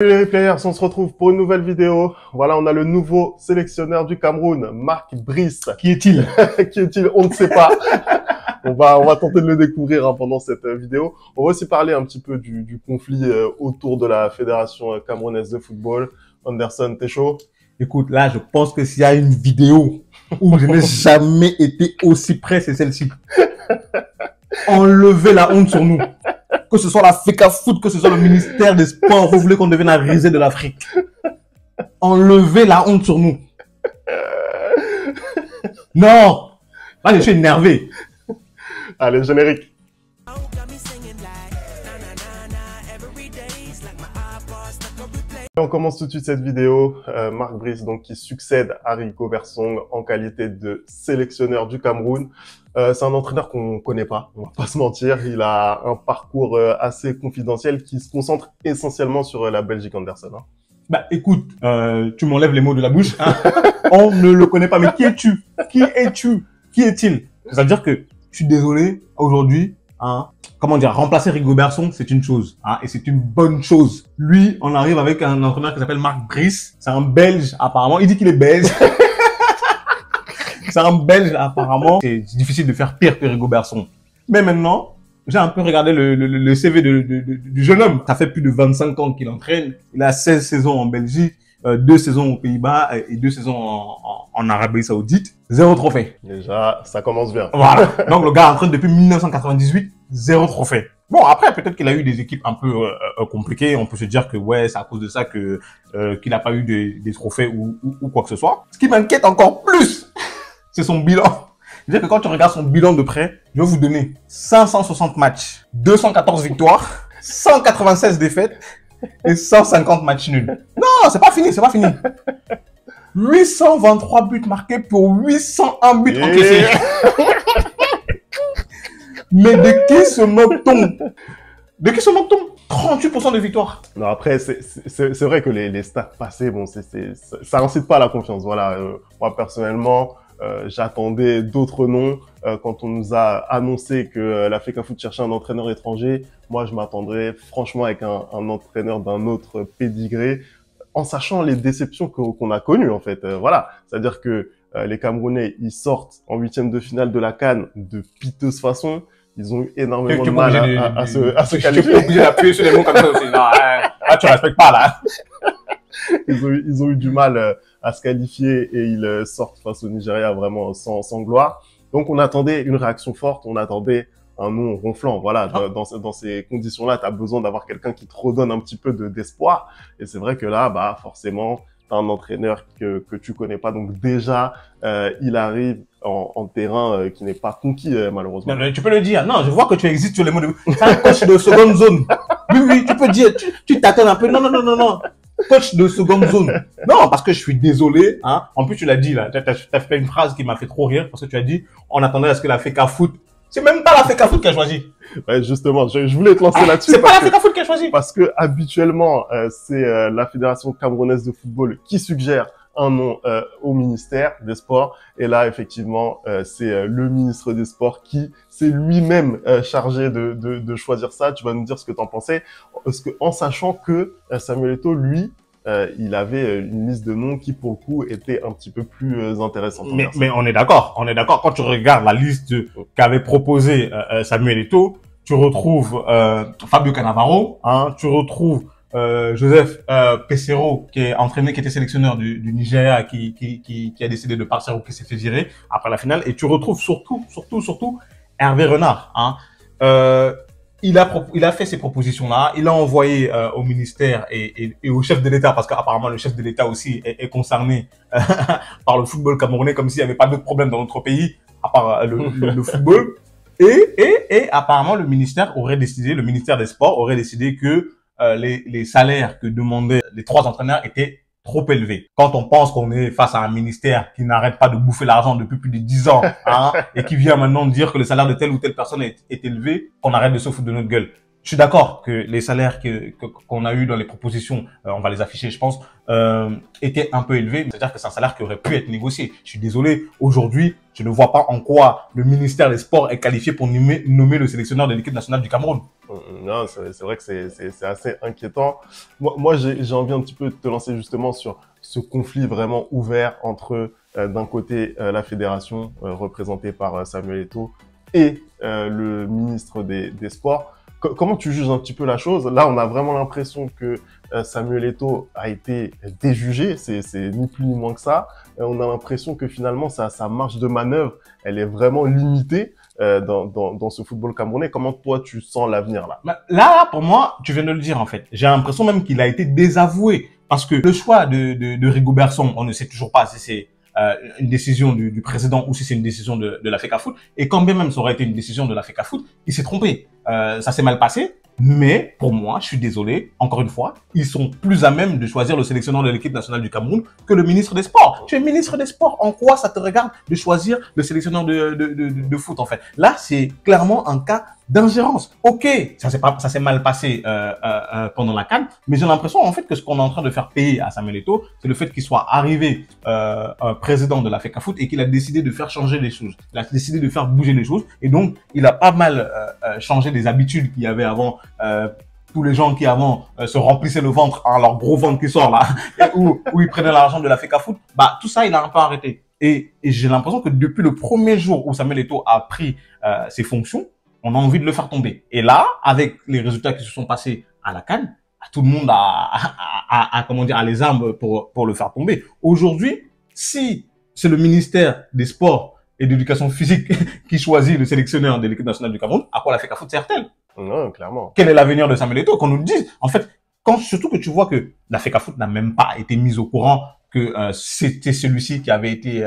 Salut les replayers, on se retrouve pour une nouvelle vidéo. Voilà, on a le nouveau sélectionneur du Cameroun, Marc Brice. Qui est-il? Qui est-il? On ne sait pas. On va tenter de le découvrir pendant cette vidéo. On va aussi parler un petit peu du conflit autour de la Fédération camerounaise de football. Anderson, t'es chaud? Écoute, là, je pense que s'il y a une vidéo où je n'ai jamais été aussi près, c'est celle-ci. Enlever la honte sur nous. Que ce soit la FECAFOOT, que ce soit le ministère des Sports, vous voulez qu'on devienne la risée de l'Afrique. Enlever la honte sur nous. Non! Là, je suis énervé. Allez, générique. On commence tout de suite cette vidéo. Marc Brice, donc, qui succède à Rigo Bersong en qualité de sélectionneur du Cameroun. C'est un entraîneur qu'on connaît pas, on va pas se mentir. Il a un parcours assez confidentiel qui se concentre essentiellement sur la Belgique, Anderson. Hein. Bah, écoute, tu m'enlèves les mots de la bouche. Hein. On ne le connaît pas, mais qui es-tu? Qui es-tu? Qui est-il? C'est-à-dire que je suis désolé aujourd'hui. Hein, comment dire, remplacer Rigo Bersong, c'est une chose, hein, et c'est une bonne chose. Lui, on arrive avec un entraîneur qui s'appelle Marc Brice. C'est un Belge, apparemment. Il dit qu'il est belge. C'est un Belge, apparemment. C'est difficile de faire pire que Rigo Bersong. Mais maintenant, j'ai un peu regardé le CV du jeune homme. Ça fait plus de 25 ans qu'il entraîne. Il a 16 saisons en Belgique, 2 saisons aux Pays-Bas et 2 saisons en Arabie Saoudite. 0 trophée. Déjà, ça commence bien. Voilà. Donc, le gars entraîne depuis 1998, 0 trophée. Bon, après, peut-être qu'il a eu des équipes un peu compliquées. On peut se dire que, ouais, c'est à cause de ça que qu'il n'a pas eu des trophées ou quoi que ce soit. Ce qui m'inquiète encore plus, c'est son bilan. C'est-à-dire que quand tu regardes son bilan de près, je vais vous donner 560 matchs, 214 victoires, 196 défaites et 150 matchs nuls. Non, c'est pas fini, c'est pas fini. 823 buts marqués pour 801 buts encaissés. Mais de qui se moque-t-on? De qui se moque-t-on? 38% de victoires. Non, après, c'est vrai que les stats passés, bon, ça incite pas à la confiance. Voilà, moi, personnellement, j'attendais d'autres noms. Quand on nous a annoncé que la FECAFOOT cherchait un entraîneur étranger, moi, je m'attendrais franchement avec un entraîneur d'un autre pédigré, en sachant les déceptions qu'on a connues, en fait. Voilà, c'est-à-dire que les Camerounais, ils sortent en 8e de finale de la CAN de piteuse façon. Ils ont eu énormément de mal à se qualifier. Tu es obligé d'appuyer sur les mots comme ça aussi. Non, là, tu respectes pas, là. Ils ont eu du mal à se qualifier et ils sortent face au Nigeria vraiment sans gloire. Donc, on attendait une réaction forte, on attendait un nom ronflant. Voilà, dans ces conditions-là, tu as besoin d'avoir quelqu'un qui te redonne un petit peu d'espoir. Et c'est vrai que là, bah, forcément, t'as un entraîneur que tu connais pas. Donc déjà, il arrive en terrain qui n'est pas conquis, malheureusement. Non, tu peux le dire. Non, je vois que tu existes sur les mots de... C'est un coach de seconde zone. Oui, tu peux dire. Tu t'attends un peu. Non. Coach de seconde zone. Non, parce que je suis désolé. Hein. En plus, tu l'as dit, là. Tu as fait une phrase qui m'a fait trop rire parce que tu as dit, on attendait à ce que la FECAFOOT... C'est même pas la FECAFOOT qui a choisi. Ouais, justement, je voulais te lancer là-dessus. C'est pas la FECAFOOT qui a choisi. Parce que habituellement, c'est la Fédération camerounaise de football qui suggère un nom au ministère des Sports. Et là, effectivement, c'est le ministre des Sports qui s'est lui-même chargé de choisir ça. Tu vas nous dire ce que tu en pensais. Parce que, en sachant que Samuel Eto'o, lui, il avait une liste de noms qui, pour le coup, était un petit peu plus intéressante. Mais on est d'accord. On est d'accord. Quand tu regardes la liste qu'avait proposé Samuel Eto'o, tu retrouves Fabio Cannavaro, hein, tu retrouves Joseph Peseiro, qui était sélectionneur du Nigeria, qui a décidé de partir ou qui s'est fait virer après la finale, et tu retrouves surtout Hervé Renard. Hein. Il a fait ces propositions-là, il a envoyé au ministère et au chef de l'État, parce qu'apparemment le chef de l'État aussi est concerné par le football camerounais, comme s'il n'y avait pas d'autres problèmes dans notre pays, à part le football. Et apparemment le ministère des Sports aurait décidé que les salaires que demandaient les 3 entraîneurs étaient trop élevés. Quand on pense qu'on est face à un ministère qui n'arrête pas de bouffer l'argent depuis plus de 10 ans, hein, et qui vient maintenant dire que le salaire de telle ou telle personne est élevé, qu'on arrête de se foutre de notre gueule. je suis d'accord que les salaires qu'on a eu dans les propositions, on va les afficher, je pense, étaient un peu élevés. C'est-à-dire que c'est un salaire qui aurait pu être négocié. Je suis désolé, aujourd'hui, je ne vois pas en quoi le ministère des Sports est qualifié pour nommer le sélectionneur de l'équipe nationale du Cameroun. Non, c'est vrai que c'est assez inquiétant. Moi j'ai envie un petit peu de te lancer justement sur ce conflit vraiment ouvert entre, d'un côté, la fédération, représentée par Samuel Eto'o, et le ministre des Sports. Comment tu juges un petit peu la chose? Là, on a vraiment l'impression que Samuel Eto'o a été déjugé, c'est ni plus ni moins que ça. On a l'impression que finalement, sa marge de manœuvre, elle est vraiment limitée dans ce football camerounais. Comment toi, tu sens l'avenir là? Là, pour moi, tu viens de le dire en fait. J'ai l'impression même qu'il a été désavoué. Parce que le choix de Rigobert Song, on ne sait toujours pas si c'est une décision du président ou si c'est une décision de la FECAFOOT. Et quand bien même ça aurait été une décision de la FECAFOOT, il s'est trompé. Ça s'est mal passé. Mais pour moi, je suis désolé, encore une fois, ils sont plus à même de choisir le sélectionneur de l'équipe nationale du Cameroun que le ministre des Sports. Tu es ministre des Sports, en quoi ça te regarde de choisir le sélectionneur de foot en fait? Là, c'est clairement un cas d'ingérence. Ok, ça s'est mal passé pendant la CAN, mais j'ai l'impression en fait que ce qu'on est en train de faire payer à Samuel Eto'o, c'est le fait qu'il soit arrivé président de la FECAFOOT et qu'il a décidé de faire changer les choses. Il a décidé de faire bouger les choses et donc il a pas mal changé des habitudes qu'il y avait avant. Tous les gens qui avant se remplissaient le ventre, hein, leur gros ventre qui sort là, où ils prenaient l'argent de la FECAFOOT, bah tout ça il a un peu arrêté. Et j'ai l'impression que depuis le premier jour où Samuel Eto'o a pris ses fonctions, on a envie de le faire tomber. Et là, avec les résultats qui se sont passés à la CAN, tout le monde a comment dire, a les armes pour le faire tomber. Aujourd'hui, si c'est le ministère des Sports et de l'Éducation physique qui choisit le sélectionneur de l'équipe nationale du Cameroun, à quoi la FECAFOOT sert-elle? Non, clairement. Quel est l'avenir de Samuel Eto'o? Qu'on nous le dise. En fait, surtout que tu vois que la FECAFOOT n'a même pas été mise au courant que c'était celui-ci qui avait été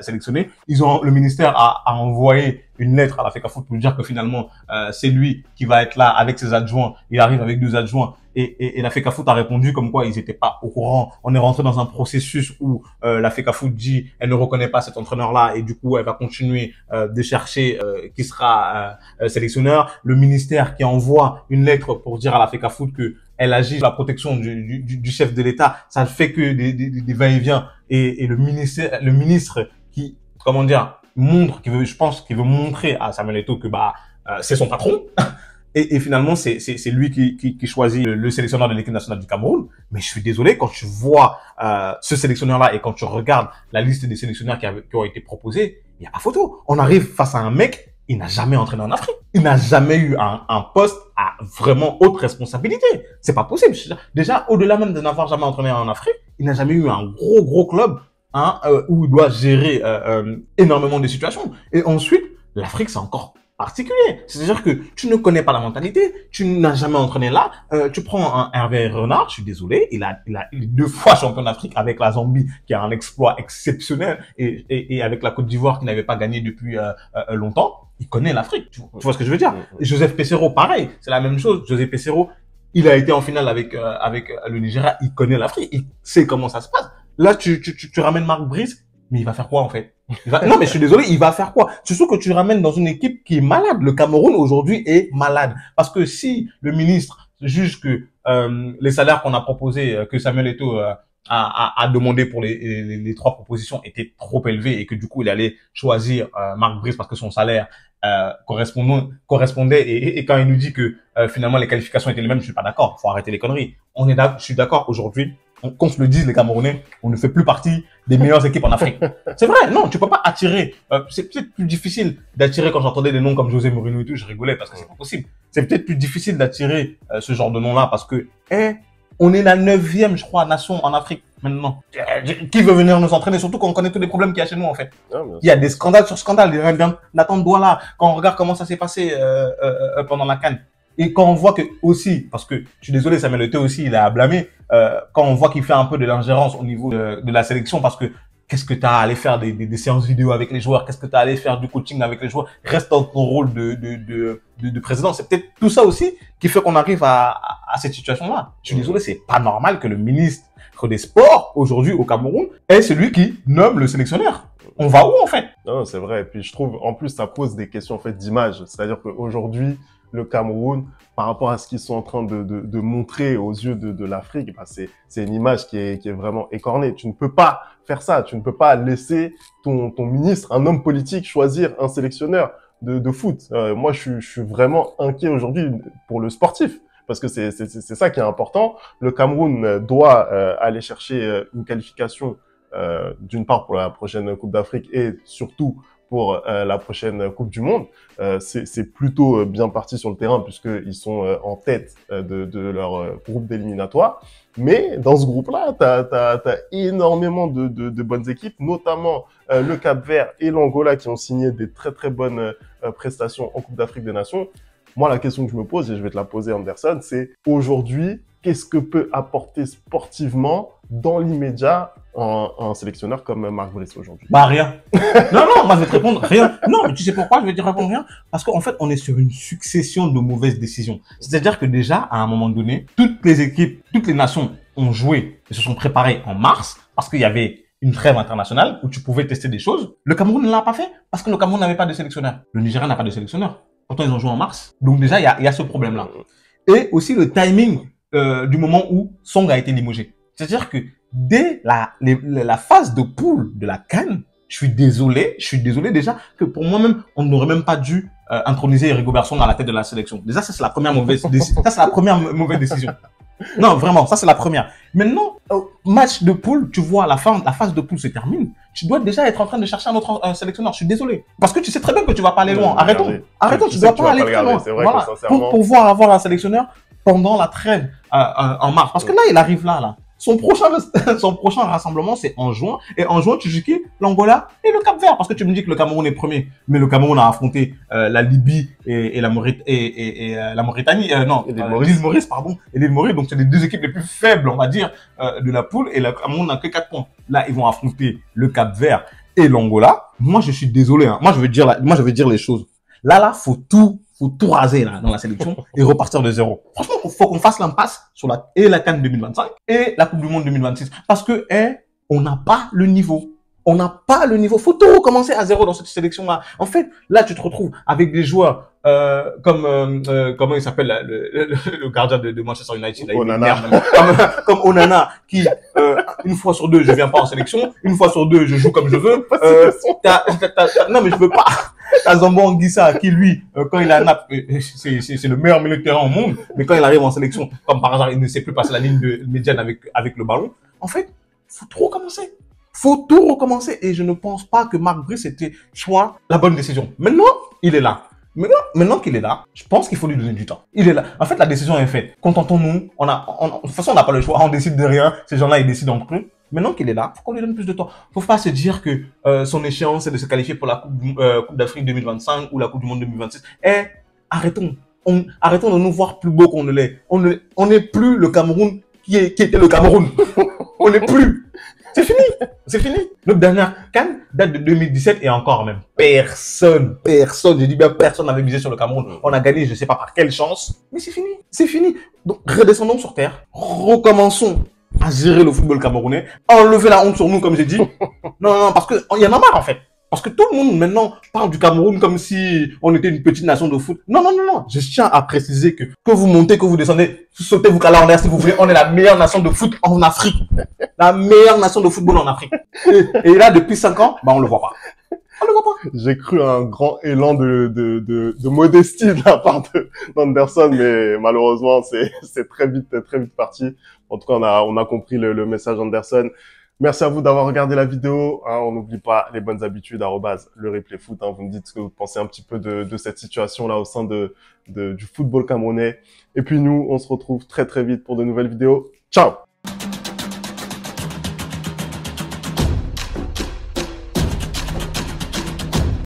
sélectionné. Le ministère a envoyé une lettre à la FECAFOOT pour dire que finalement c'est lui qui va être là avec ses adjoints. Il arrive avec 2 adjoints et la FECAFOOT a répondu comme quoi ils n'étaient pas au courant. On est rentré dans un processus où la FECAFOOT dit elle ne reconnaît pas cet entraîneur-là et du coup elle va continuer de chercher qui sera sélectionneur. Le ministère qui envoie une lettre pour dire à la FECAFOOT que elle agit sur la protection du chef de l'État, ça ne fait que des va-et-vient. Et le ministre qui, comment dire, je pense qu'il veut montrer à Samuel Eto'o que c'est son patron. Et finalement, c'est lui qui choisit le sélectionneur de l'équipe nationale du Cameroun. Mais je suis désolé, quand tu vois ce sélectionneur-là et quand tu regardes la liste des sélectionneurs qui ont été proposés, il n'y a pas photo. On arrive face à un mec, il n'a jamais entraîné en Afrique. Il n'a jamais eu un poste à vraiment haute responsabilité. C'est pas possible. Déjà, au-delà même de n'avoir jamais entraîné en Afrique, il n'a jamais eu un gros club où il doit gérer énormément de situations. Et ensuite, l'Afrique, c'est encore particulier. C'est-à-dire que tu ne connais pas la mentalité, tu n'as jamais entraîné là, tu prends un Hervé Renard, je suis désolé, il est 2 fois champion d'Afrique avec la Zambie, qui a un exploit exceptionnel, et avec la Côte d'Ivoire qui n'avait pas gagné depuis longtemps. Il connaît l'Afrique. Tu vois ce que je veux dire? Et Joseph Peseiro, pareil, c'est la même chose. Joseph Peseiro, il a été en finale avec le Nigeria, il connaît l'Afrique, il sait comment ça se passe. Là, tu ramènes Marc Brice, mais il va faire quoi en fait? Non, mais je suis désolé, il va faire quoi? Surtout que tu ramènes dans une équipe qui est malade. Le Cameroun aujourd'hui est malade. Parce que si le ministre juge que les salaires qu'on a proposés, que Samuel Eto'o a demandé pour les 3 propositions étaient trop élevés et que du coup il allait choisir Marc Brice parce que son salaire correspondait et quand il nous dit que finalement les qualifications étaient les mêmes, je suis pas d'accord. Faut arrêter les conneries. Je suis d'accord aujourd'hui. Qu'on se le dise, les Camerounais, on ne fait plus partie des meilleures équipes en Afrique. C'est vrai, non, tu peux pas attirer. C'est peut-être plus difficile d'attirer quand j'entendais des noms comme José Mourinho et tout, je rigolais parce que c'est pas possible. C'est peut-être plus difficile d'attirer ce genre de nom-là parce que, on est la 9e, je crois, nation en Afrique maintenant. Qui veut venir nous entraîner? Surtout quand on connaît tous les problèmes qu'il y a chez nous, en fait. Il y a des scandales sur scandales. Nathan Douala, quand on regarde comment ça s'est passé pendant la CAN. Et quand on voit que aussi, parce que je suis désolé, Samuel Eto'o aussi, il a à blâmer, quand on voit qu'il fait un peu de l'ingérence au niveau de la sélection, parce que qu'est-ce que tu as à aller faire des séances vidéo avec les joueurs, qu'est-ce que tu as à aller faire du coaching avec les joueurs, reste dans ton rôle de président. C'est peut-être tout ça aussi qui fait qu'on arrive à cette situation-là. Je suis désolé, c'est pas normal que le ministre des Sports, aujourd'hui au Cameroun, est celui qui nomme le sélectionneur. On va où en fait? Non, c'est vrai. Et puis je trouve, en plus, ça pose des questions en fait d'image. C'est-à-dire qu'aujourd'hui, le Cameroun, par rapport à ce qu'ils sont en train de montrer aux yeux de l'Afrique, bah c'est une image qui est vraiment écornée. Tu ne peux pas faire ça. Tu ne peux pas laisser ton ministre, un homme politique, choisir un sélectionneur de foot. Moi, je suis vraiment inquiet aujourd'hui pour le sportif. Parce que c'est ça qui est important. Le Cameroun doit aller chercher une qualification d'une part pour la prochaine Coupe d'Afrique et surtout pour la prochaine Coupe du Monde. C'est plutôt bien parti sur le terrain puisqu'ils sont en tête de leur groupe d'éliminatoires. Mais dans ce groupe-là, t'as énormément de bonnes équipes, notamment le Cap-Vert et l'Angola qui ont signé des très bonnes prestations en Coupe d'Afrique des Nations. Moi, la question que je me pose, et je vais te la poser, Anderson, c'est aujourd'hui, qu'est-ce que peut apporter sportivement dans l'immédiat un sélectionneur comme Marc Brice aujourd'hui? Bah, rien. Non, moi, je vais te répondre rien. Non, mais tu sais pourquoi je vais te répondre rien? Parce qu'en fait, on est sur une succession de mauvaises décisions. C'est-à-dire que déjà, à un moment donné, toutes les équipes, toutes les nations ont joué et se sont préparées en mars parce qu'il y avait une trêve internationale où tu pouvais tester des choses. Le Cameroun ne l'a pas fait parce que le Cameroun n'avait pas de sélectionneur. Le Nigeria n'a pas de sélectionneur. Pourtant, ils ont joué en mars. Donc déjà, il y a ce problème-là. Et aussi le timing du moment où Song a été limogé. C'est-à-dire que dès la phase de poule de la CAN, je suis désolé déjà que pour moi-même, on n'aurait même pas dû introniser Rigobert Song à la tête de la sélection. Déjà, ça c'est la première mauvaise décision. Ça c'est la première mauvaise décision. Non, vraiment, ça c'est la première. Maintenant, match de poule, tu vois, la phase de poule se termine. Tu dois déjà être en train de chercher un autre sélectionneur. Je suis désolé. Parce que tu sais très bien que tu vas pas aller loin. Arrêtons, tu dois pas aller très loin. Voilà. Pour pouvoir avoir un sélectionneur pendant la trêve en mars. Parce que là, il arrive là. Son prochain rassemblement, c'est en juin. Et en juin, tu joues qui? L'Angola et le Cap-Vert. Parce que tu me dis que le Cameroun est premier. Mais le Cameroun a affronté la Libye et la Mauritanie. L'île Maurice, pardon. Et l'île Maurice. Donc, c'est les deux équipes les plus faibles, on va dire, de la poule. Et le Cameroun n'a que 4 points. Là, ils vont affronter le Cap-Vert et l'Angola. Moi, je suis désolé. Hein. Moi, je veux dire les choses. Là, faut tout raser là dans la sélection et repartir de zéro. Franchement, faut qu'on fasse l'impasse sur la CAN 2025 et la Coupe du Monde 2026 parce que on n'a pas le niveau. On n'a pas le niveau. Faut tout recommencer à zéro dans cette sélection-là. En fait, là, tu te retrouves avec des joueurs comme comment il s'appelle le gardien de Manchester United là, Onana. Comme Onana qui une fois sur deux je viens pas en sélection, une fois sur deux je joue comme je veux. Non mais je veux pas. T'as Zambo Anguissa qui lui quand il a un app c'est le meilleur milieu de terrain au monde, mais quand il arrive en sélection comme par hasard il ne sait plus passer la ligne de médiane avec le ballon. En fait, faut tout recommencer. Faut tout recommencer et je ne pense pas que Marc Brice soit la bonne décision. Maintenant, il est là. Maintenant qu'il est là, je pense qu'il faut lui donner du temps. Il est là. En fait, la décision est faite. Contentons-nous. De toute façon, on n'a pas le choix. On décide de rien. Ces gens-là, ils décident entre eux. Maintenant qu'il est là, faut qu'on lui donne plus de temps. Faut pas se dire que son échéance, c'est de se qualifier pour la Coupe d'Afrique 2025 ou la Coupe du Monde 2026. Arrêtons. Arrêtons de nous voir plus beau qu'on ne l'est. On n'est plus le Cameroun qui était le Cameroun. On n'est plus. C'est fini. Notre dernière CAN date de 2017 et encore même personne, je dis bien personne n'avait misé sur le Cameroun. On a gagné, je sais pas par quelle chance, mais c'est fini. Donc redescendons sur terre, recommençons à gérer le football camerounais, enlever la honte sur nous comme j'ai dit. Non, parce que il y en a marre en fait. Parce que tout le monde maintenant parle du Cameroun comme si on était une petite nation de foot. Non. Je tiens à préciser que vous montez, que vous descendez, sautez vous caler en l'air si vous voulez. On est la meilleure nation de foot en Afrique. La meilleure nation de football en Afrique. Et là, depuis 5 ans, on le voit pas. J'ai cru à un grand élan de modestie de la part d'Anderson, mais malheureusement, c'est très vite parti. En tout cas, on a compris le message d'Anderson. Merci à vous d'avoir regardé la vidéo. On n'oublie pas les bonnes habitudes, @le replay foot. Vous me dites ce que vous pensez un petit peu de cette situation-là au sein du football camerounais. Et puis nous, on se retrouve très vite pour de nouvelles vidéos. Ciao!